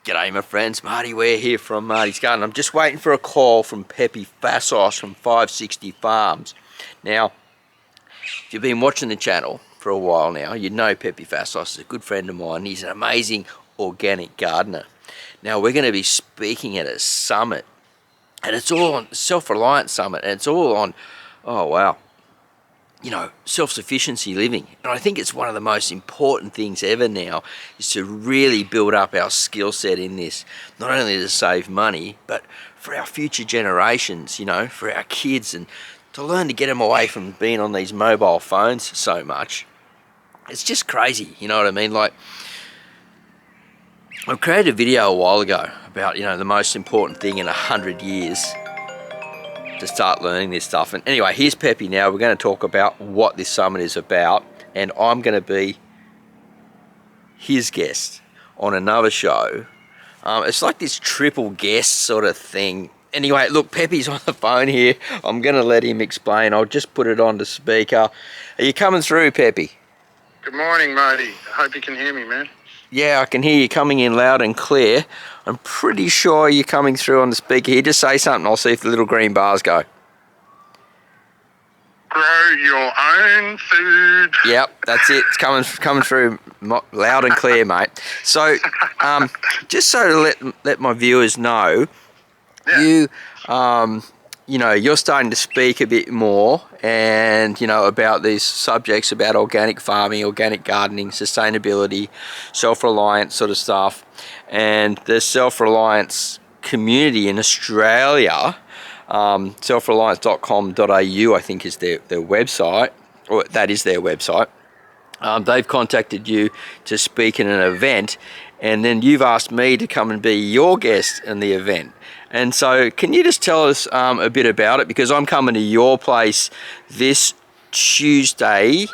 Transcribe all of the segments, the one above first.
G'day my friends, Marty Ware here from Marty's Garden. I'm just waiting for a call from Pepe Fassos from 560 Farms. Now, if you've been watching the channel for a while now, you know Pepe Fassos is a good friend of mine. He's an amazing organic gardener. Now, we're going to be speaking at a summit, and it's all on self-reliance summit, and it's all on, oh wow, you know, self-sufficiency living. And I think it's one of the most important things ever now is to really build up our skill set in this, not only to save money, but for our future generations, you know, for our kids, and to learn to get them away from being on these mobile phones so much. It's just crazy, you know what I mean? Like, I created a video a while ago about, you know, the most important thing in 100 years to start learning this stuff. And anyway, here's Pepe now. We're going to talk about what this summit is about, and I'm going to be his guest on another show. It's like this triple guest sort of thing. Anyway, look, Pepe's on the phone here. I'm going to let him explain. I'll just put it on to speaker. Are you coming through, Pepe? Good morning, Marty. I hope you can hear me, man. Yeah, I can hear you coming in loud and clear. I'm pretty sure you're coming through on the speaker here. Just say something, I'll see if the little green bars go. Grow your own food. Yep, that's it. It's coming through loud and clear, mate. So, just so to let my viewers know, yeah. You know, you're starting to speak a bit more, and you know, about these subjects about organic farming, organic gardening, sustainability, self-reliance sort of stuff, and the self-reliance community in Australia. Selfreliance.com.au I think is their website, or that is their website. They've contacted you to speak in an event, and then you've asked me to come and be your guest in the event. And so can you just tell us a bit about it, because I'm coming to your place this Tuesday.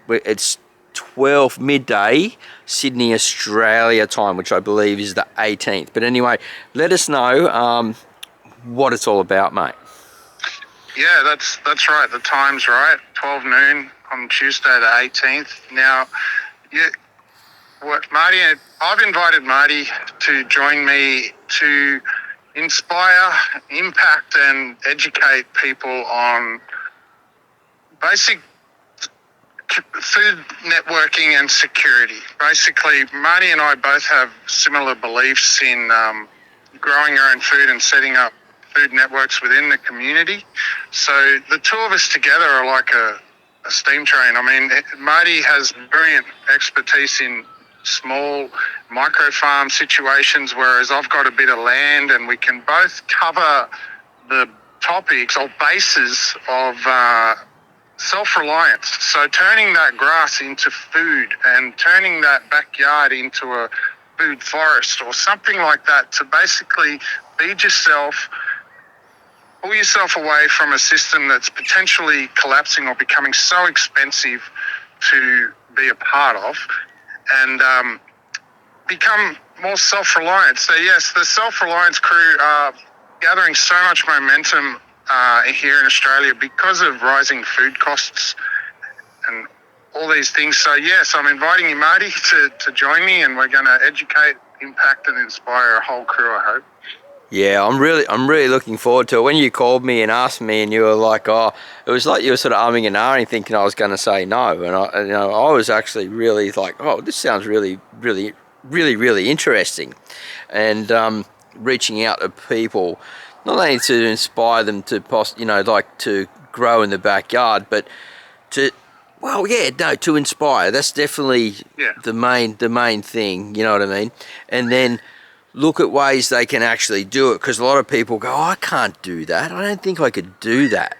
It's 12 midday Sydney Australia time, which I believe is the 18th. But anyway, let us know what it's all about, mate. Yeah, that's right. The time's right. 12 noon on Tuesday the 18th. Now, Marty, I've invited Marty to join me to inspire, impact, and educate people on basic food networking and security. Basically, Marty and I both have similar beliefs in growing our own food and setting up food networks within the community. So the two of us together are like a steam train. I mean, Marty has brilliant expertise in small micro farm situations, whereas I've got a bit of land, and we can both cover the topics or bases of self-reliance. So turning that grass into food and turning that backyard into a food forest or something like that, to basically feed yourself, pull yourself away from a system that's potentially collapsing or becoming so expensive to be a part of, and become more self-reliant. So yes, the self-reliance crew are gathering so much momentum here in Australia because of rising food costs and all these things. So yes, I'm inviting you, Marty, to join me, and we're going to educate, impact, and inspire a whole crew, I hope. Yeah, I'm really looking forward to it. When you called me and asked me, and you were like, oh, it was like you were sort of umming and ahhing, thinking I was going to say no, and I was actually really like, oh, this sounds really interesting, and reaching out to people, not only to inspire them to like to grow in the backyard, but to to inspire. That's definitely the main thing, you know what I mean? And then look at ways they can actually do it, because a lot of people go, oh, I can't do that, I don't think I could do that,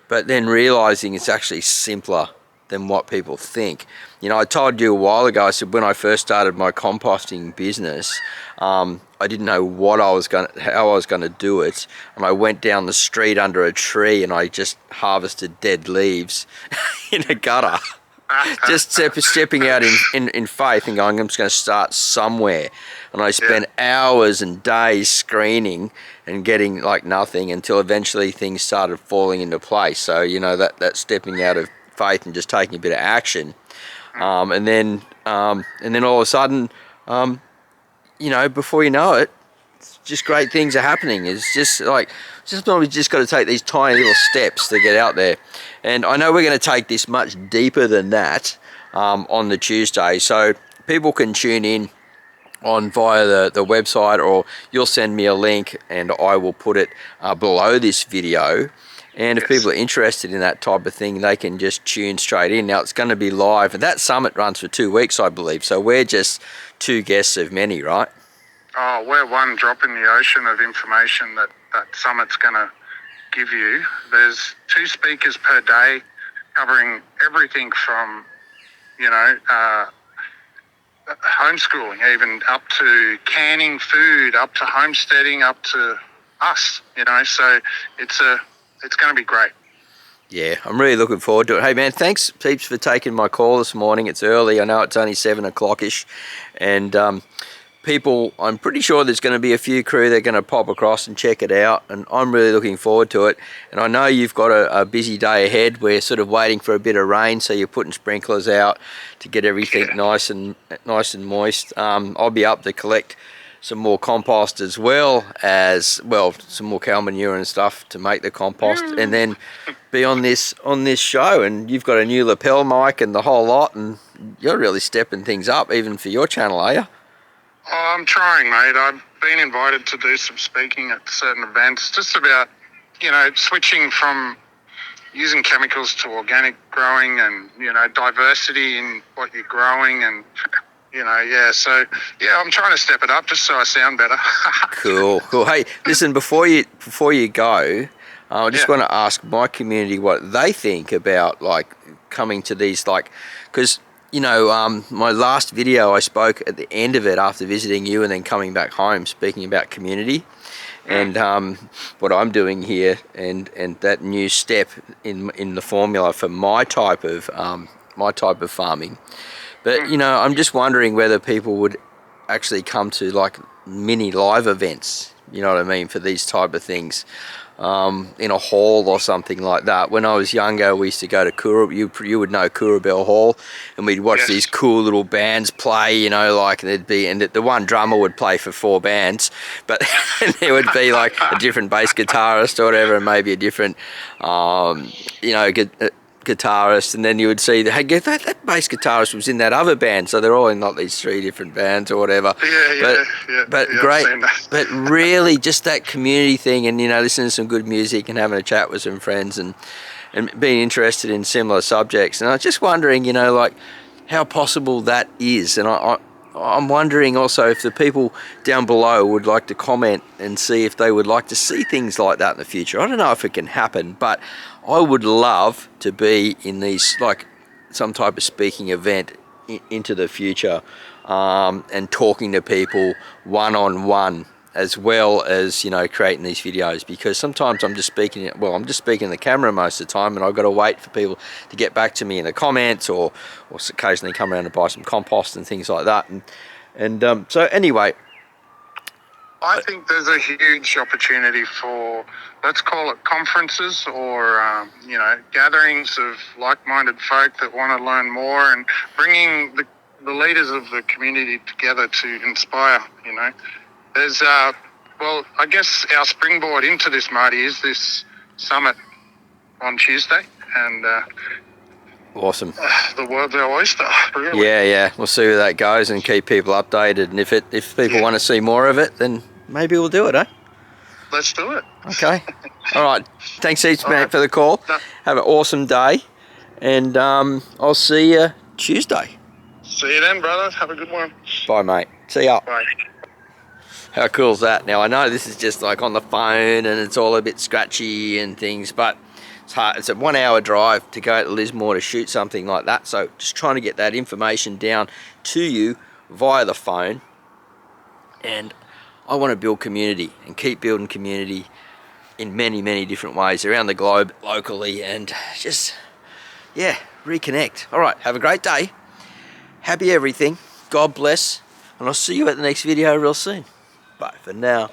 but then realizing it's actually simpler than what people think. You know, I told you a while ago, I said when I first started my composting business, I didn't know how I was going to do it, and I went down the street under a tree and I just harvested dead leaves in a gutter. Just stepping out in faith and going, I'm just going to start somewhere. And I spent hours and days screening and getting like nothing, until eventually things started falling into place. So, you know, that stepping out of faith and just taking a bit of action. And then all of a sudden, you know, before you know it, just great things are happening. It's just like, sometimes we just got to take these tiny little steps to get out there. And I know we're going to take this much deeper than that on the Tuesday, so people can tune in on via the website, or you'll send me a link and I will put it below this video. And if people are interested in that type of thing, they can just tune straight in. Now, it's going to be live, and that summit runs for 2 weeks, I believe. So we're just 2 guests of many, right? Oh, we're one drop in the ocean of information that summit's going to give you. There's 2 speakers per day covering everything from, you know, homeschooling, even up to canning food, up to homesteading, up to us, you know. So it's going to be great. Yeah, I'm really looking forward to it. Hey man, thanks Peeps for taking my call this morning. It's early, I know it's only 7 o'clock-ish, and people, I'm pretty sure there's going to be a few crew that are going to pop across and check it out, and I'm really looking forward to it. And I know you've got a busy day ahead. We're sort of waiting for a bit of rain, so you're putting sprinklers out to get everything nice and moist. I'll be up to collect some more compost as well, some more cow manure and stuff to make the compost, and then be on this show. And you've got a new lapel mic and the whole lot, and you're really stepping things up even for your channel, are you? Oh, I'm trying, mate. I've been invited to do some speaking at certain events, just about, you know, switching from using chemicals to organic growing, and, you know, diversity in what you're growing, and, you know, yeah. So, yeah, I'm trying to step it up just so I sound better. Cool. Hey, listen, before you go, I just want to ask my community what they think about, like, coming to these, like, because, you know, my last video, I spoke at the end of it after visiting you and then coming back home, speaking about community and what I'm doing here, and that new step in the formula for my type of farming. But, you know, I'm just wondering whether people would actually come to, like, mini live events, you know what I mean, for these type of things. In a hall or something like that. When I was younger, we used to go to you would know Kurabel Hall, and we'd watch these cool little bands play, you know, like the one drummer would play for 4 bands, but there would be like a different bass guitarist or whatever, and maybe a different, you know, guitarist, and then you would see that bass guitarist was in that other band, so they're all in like these 3 different bands or whatever. But great, but really just that community thing, and, you know, listening to some good music and having a chat with some friends, and being interested in similar subjects. And I was just wondering, you know, like, how possible that is. And I'm wondering also if the people down below would like to comment and see if they would like to see things like that in the future. I don't know if it can happen, but I would love to be in these, like, some type of speaking event into the future, and talking to people one-on-one, as well as, you know, creating these videos, because sometimes I'm just speaking in the camera most of the time, and I've got to wait for people to get back to me in the comments, or occasionally come around to buy some compost and things like that. And so anyway, I think there's a huge opportunity for, let's call it conferences, or, you know, gatherings of like-minded folk that want to learn more, and bringing the leaders of the community together to inspire, you know. There's, well, I guess our springboard into this, Marty, is this summit on Tuesday, and awesome. The world's our oyster, really. Yeah, we'll see where that goes and keep people updated, and if people want to see more of it, then maybe we'll do it, eh? Let's do it. Okay. All right. Thanks heaps, mate, Right. for the call. No. Have an awesome day, and I'll see you Tuesday. See you then, brother. Have a good one. Bye, mate. See ya. Bye. How cool is that? Now, I know this is just like on the phone and it's all a bit scratchy and things, but it's hard. It's a 1 hour drive to go to Lismore to shoot something like that. So just trying to get that information down to you via the phone. And I want to build community and keep building community in many, many different ways around the globe, locally, and just, yeah, reconnect. All right, have a great day. Happy everything. God bless. And I'll see you at the next video real soon. Bye for now.